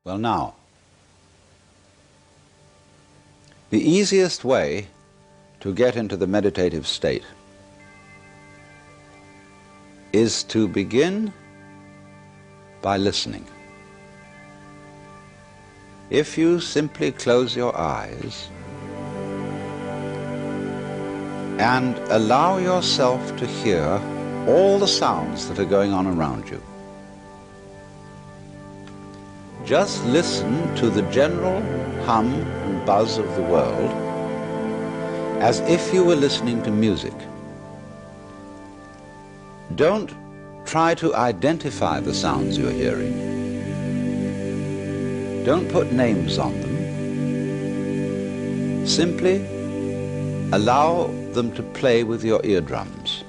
Well, now, the easiest way to get into the meditative state is to begin by listening. If you simply close your eyes and allow yourself to hear all the sounds that are going on around you, just listen to the general hum and buzz of the world as if you were listening to music. Don't try to identify the sounds you're hearing. Don't put names on them. Simply allow them to play with your eardrums.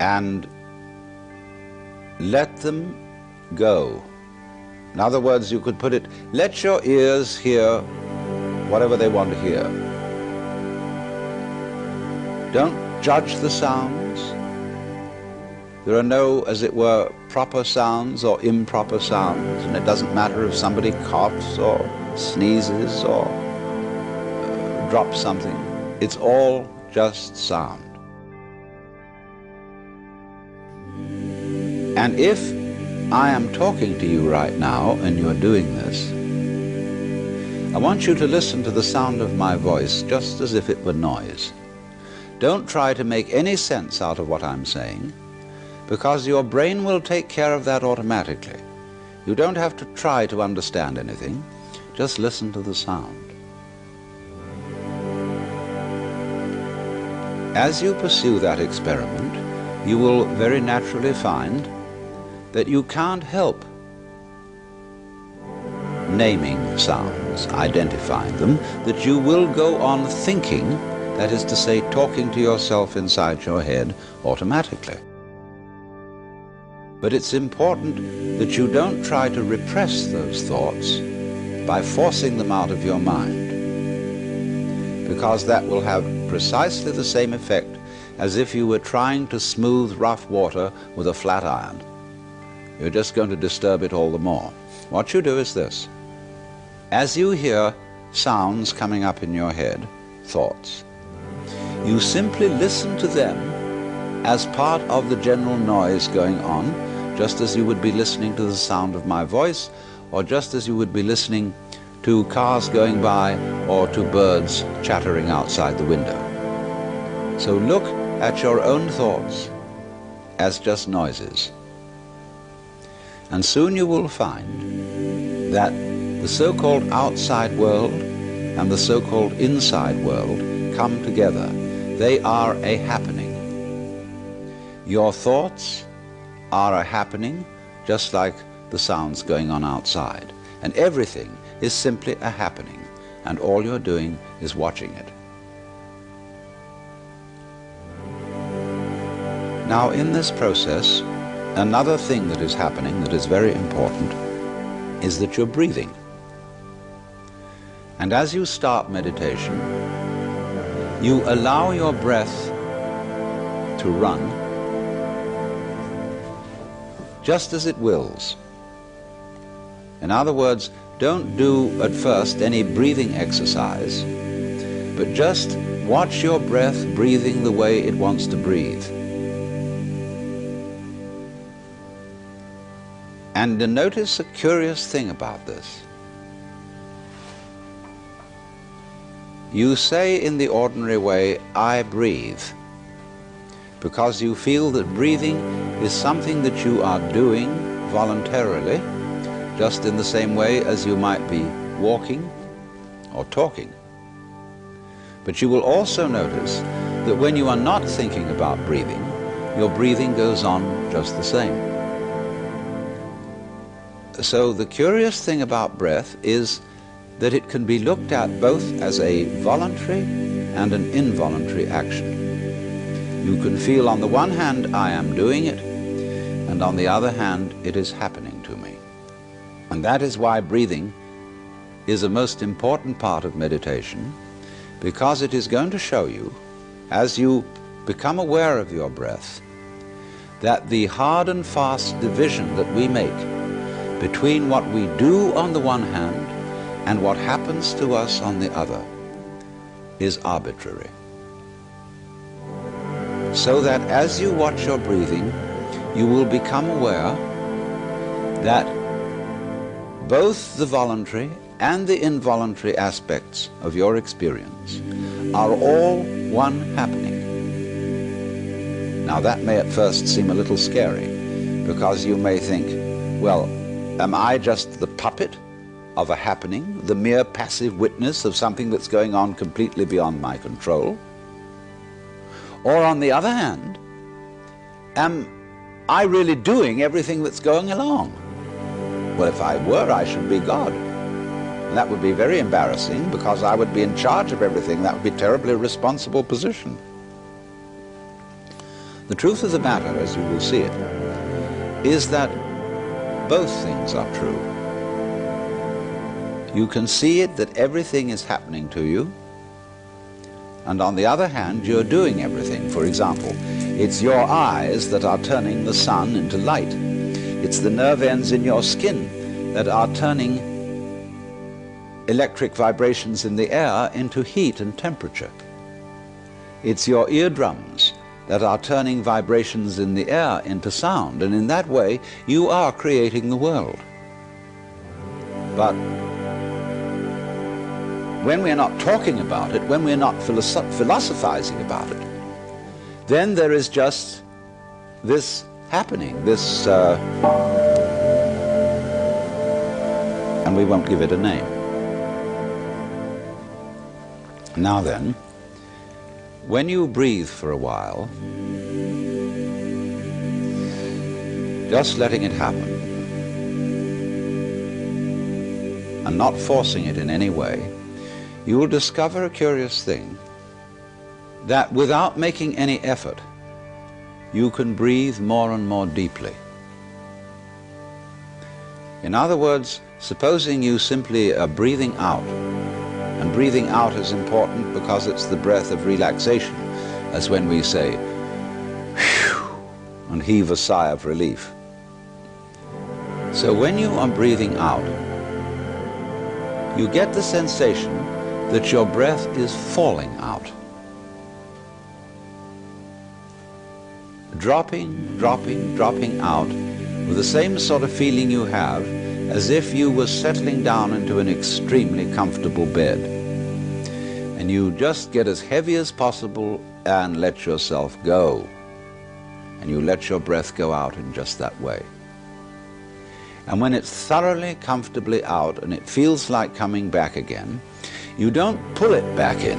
And let them go. In other words, you could put it, let your ears hear whatever they want to hear. Don't judge the sounds. There are no, as it were, proper sounds or improper sounds, and it doesn't matter if somebody coughs or sneezes or drops something. It's all just sound. And if I am talking to you right now and you're doing this, I want you to listen to the sound of my voice just as if it were noise. Don't try to make any sense out of what I'm saying, because your brain will take care of that automatically. You don't have to try to understand anything. Just listen to the sound. As you pursue that experiment, you will very naturally find that you can't help naming sounds, identifying them, that you will go on thinking, that is to say, talking to yourself inside your head automatically. But it's important that you don't try to repress those thoughts by forcing them out of your mind, because that will have precisely the same effect as if you were trying to smooth rough water with a flat iron. You're just going to disturb it all the more. What you do is this. As you hear sounds coming up in your head, thoughts, you simply listen to them as part of the general noise going on, just as you would be listening to the sound of my voice, or just as you would be listening to cars going by or to birds chattering outside the window. So look at your own thoughts as just noises. And soon you will find that the so-called outside world and the so-called inside world come together. They are a happening. Your thoughts are a happening, just like the sounds going on outside. And everything is simply a happening, and all you're doing is watching it. Now, in this process, another thing that is happening that is very important is that you're breathing. And as you start meditation, you allow your breath to run just as it wills. In other words, don't do at first any breathing exercise, but just watch your breath breathing the way it wants to breathe. And notice a curious thing about this. You say in the ordinary way, I breathe, because you feel that breathing is something that you are doing voluntarily, just in the same way as you might be walking or talking. But you will also notice that when you are not thinking about breathing, your breathing goes on just the same. So the curious thing about breath is that it can be looked at both as a voluntary and an involuntary action. You can feel on the one hand, I am doing it, and on the other hand, it is happening to me. And that is why breathing is a most important part of meditation, because it is going to show you, as you become aware of your breath, that the hard and fast division that we make between what we do on the one hand and what happens to us on the other is arbitrary. So that as you watch your breathing, you will become aware that both the voluntary and the involuntary aspects of your experience are all one happening. Now that may at first seem a little scary, because you may think, well, am I just the puppet of a happening, the mere passive witness of something that's going on completely beyond my control? Or on the other hand, am I really doing everything that's going along? Well, if I were, I should be God. And that would be very embarrassing, because I would be in charge of everything. That would be a terribly irresponsible position. The truth of the matter, as you will see it, is that both things are true. You can see it that everything is happening to you, and on the other hand, you're doing everything. For example, it's your eyes that are turning the sun into light. It's the nerve ends in your skin that are turning electric vibrations in the air into heat and temperature. It's your eardrums that are turning vibrations in the air into sound, and in that way you are creating the world. But when we're not talking about it, when we're not philosophizing about it, then there is just this happening, this, and we won't give it a name. Now then, when you breathe for a while, just letting it happen and not forcing it in any way, you will discover a curious thing, that without making any effort, you can breathe more and more deeply. In other words, supposing you simply are breathing out, and breathing out is important because it's the breath of relaxation, as when we say, whew, and heave a sigh of relief. So when you are breathing out, you get the sensation that your breath is falling out. Dropping, dropping, dropping out with the same sort of feeling you have as if you were settling down into an extremely comfortable bed. And you just get as heavy as possible and let yourself go. And you let your breath go out in just that way. And when it's thoroughly, comfortably out and it feels like coming back again, you don't pull it back in,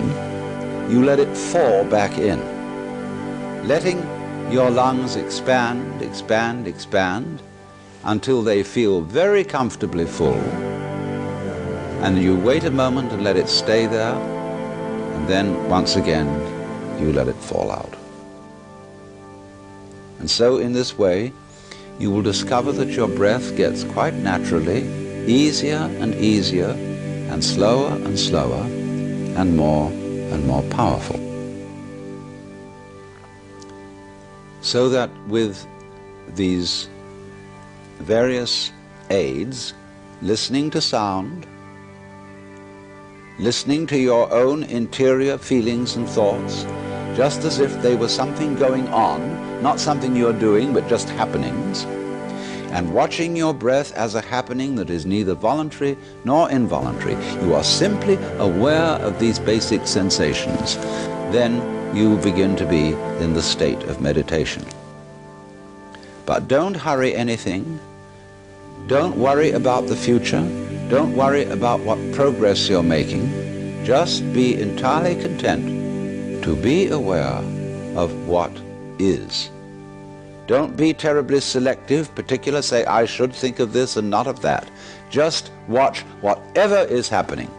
you let it fall back in, letting your lungs expand, expand, expand, until they feel very comfortably full. And you wait a moment and let it stay there, and then once again you let it fall out. And so in this way you will discover that your breath gets quite naturally easier and easier, and slower and slower, and more powerful. So that with these various aids, listening to sound, listening to your own interior feelings and thoughts, just as if they were something going on, not something you're doing, but just happenings, and watching your breath as a happening that is neither voluntary nor involuntary, you are simply aware of these basic sensations, then you begin to be in the state of meditation. But don't hurry anything. Don't worry about the future. Don't worry about what progress you're making. Just be entirely content to be aware of what is. Don't be terribly selective, particular, say, I should think of this and not of that. Just watch whatever is happening.